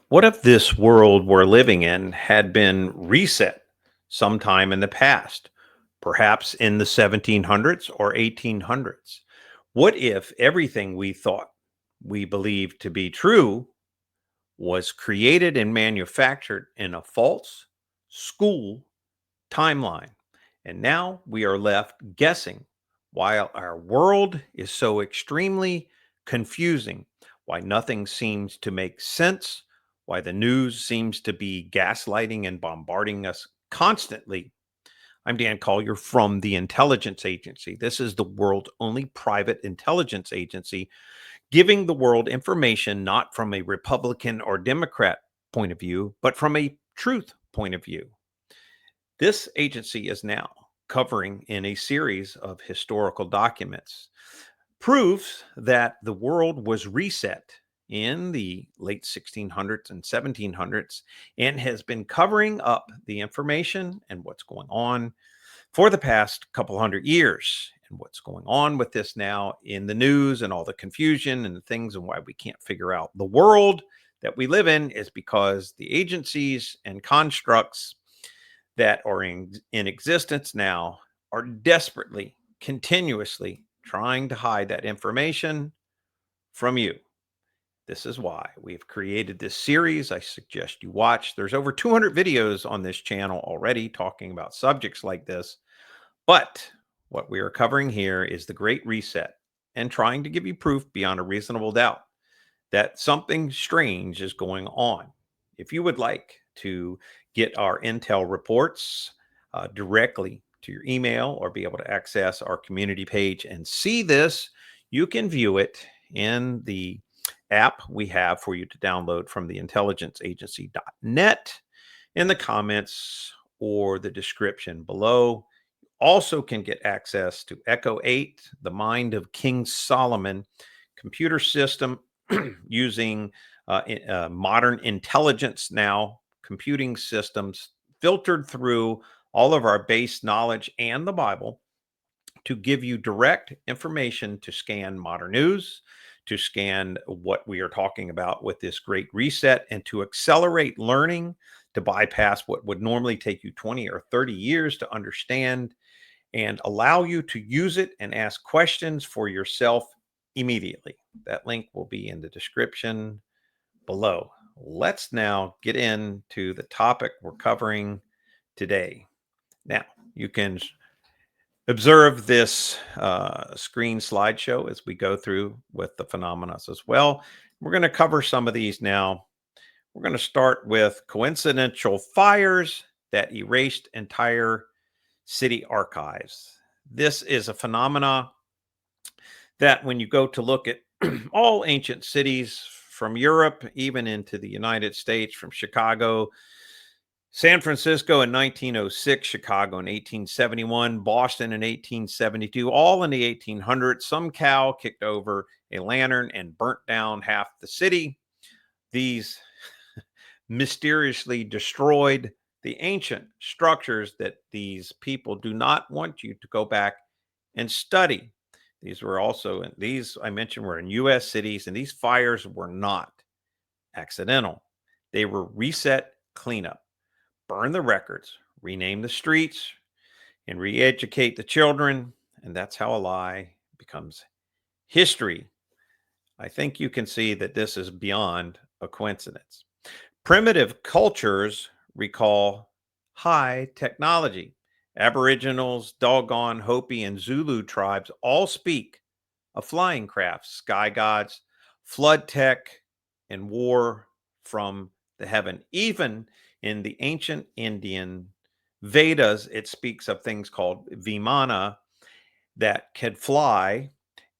What if this world we're living in had been reset sometime in the past, perhaps in the 1700s or 1800s? What if everything we thought we believed to be true was created and manufactured in a false school timeline? And now we are left guessing while our world is so extremely confusing, why nothing seems to make sense, why the news seems to be gaslighting and bombarding us constantly. I'm Dan Collier from the intelligence agency. This is the world's only private intelligence agency giving the world information not from a Republican or Democrat point of view, but from a truth point of view. This agency is now covering in a series of historical documents proves that the world was reset in the late 1600s and 1700s and has been covering up the information and what's going on for the past couple hundred years. And what's going on with this now in the news and all the confusion and the things and why we can't figure out the world that we live in is because the agencies and constructs that are in existence now are desperately, continuously trying to hide that information from you. This is why we've created this series. I suggest you watch. There's over 200 videos on this channel already talking about subjects like this. But what we are covering here is the Great Reset and trying to give you proof beyond a reasonable doubt that something strange is going on. If you would like to get our intel reports directly to your email or be able to access our community page and see this, you can view it in the app we have for you to download from the intelligenceagency.net in the comments or the description below. Also can get access to Echo 8, the mind of King Solomon computer system using modern intelligence now, computing systems filtered through all of our base knowledge and the Bible to give you direct information to scan modern news, to scan what we are talking about with this great reset, and to accelerate learning, to bypass what would normally take you 20 or 30 years to understand and allow you to use it and ask questions for yourself immediately. That link will be in the description below. Let's now get into the topic we're covering today. Now, you can observe this screen slideshow as we go through with the phenomena as well. We're going to cover some of these now. We're going to start with coincidental fires that erased entire city archives. This is a phenomena that when you go to look at all ancient cities from Europe, even into the United States, from Chicago, San Francisco in 1906, Chicago in 1871, Boston in 1872, all in the 1800s. Some cow kicked over a lantern and burnt down half the city. These mysteriously destroyed the ancient structures that these people do not want you to go back and study. These were also, these I mentioned were in US cities, and these fires were not accidental. They were reset cleanup, burn the records, rename the streets, and re educate the children. And that's how a lie becomes history. I think you can see that this is beyond a coincidence. Primitive cultures recall high technology. Aboriginals, Dogon, Hopi, and Zulu tribes all speak of flying crafts, sky gods, flood tech, and war from the heaven. Even in the ancient Indian Vedas, it speaks of things called Vimana that could fly,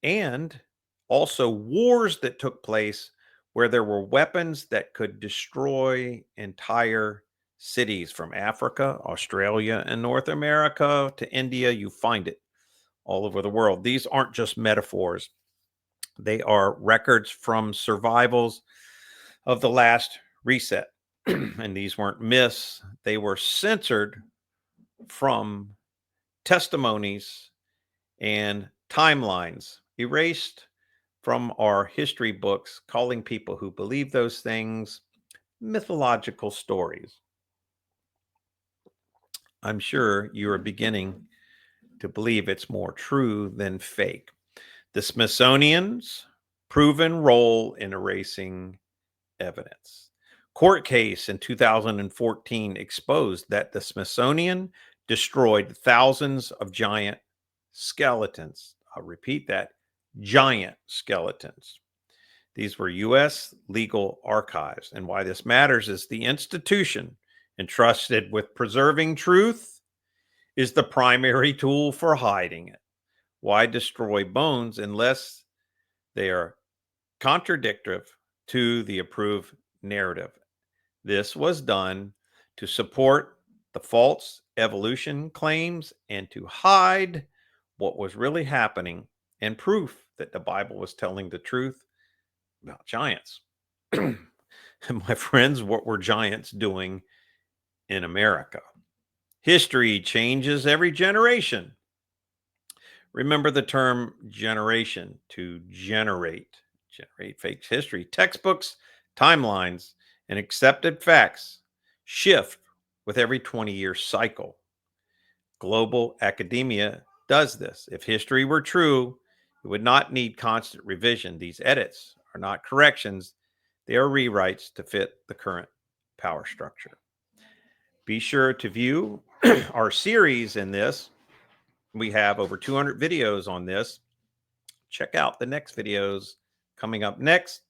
and also wars that took place where there were weapons that could destroy entire cities from Africa, Australia, and North America to India. You find it all over the world. These aren't just metaphors, they are records from survivals of the last reset. And these weren't myths, they were censored from testimonies and timelines, erased from our history books, calling people who believe those things mythological stories. I'm sure you are beginning to believe it's more true than fake. The Smithsonian's proven role in erasing evidence. Court case in 2014 exposed that the Smithsonian destroyed thousands of giant skeletons. I'll repeat that, giant skeletons. These were U.S. legal archives. And why this matters is the institution entrusted with preserving truth is the primary tool for hiding it. Why destroy bones unless they are contradictory to the approved narrative? This was done to support the false evolution claims and to hide what was really happening and proof that the Bible was telling the truth about giants. And my friends, what were giants doing in America? History changes every generation. Remember the term generation, to generate fake history. Textbooks, timelines, and accepted facts shift with every 20-year cycle. Global academia does this. If history were true, it would not need constant revision. These edits are not corrections, they are rewrites to fit the current power structure. Be sure to view our series in this. We have over 200 videos on this. Check out the next videos coming up next.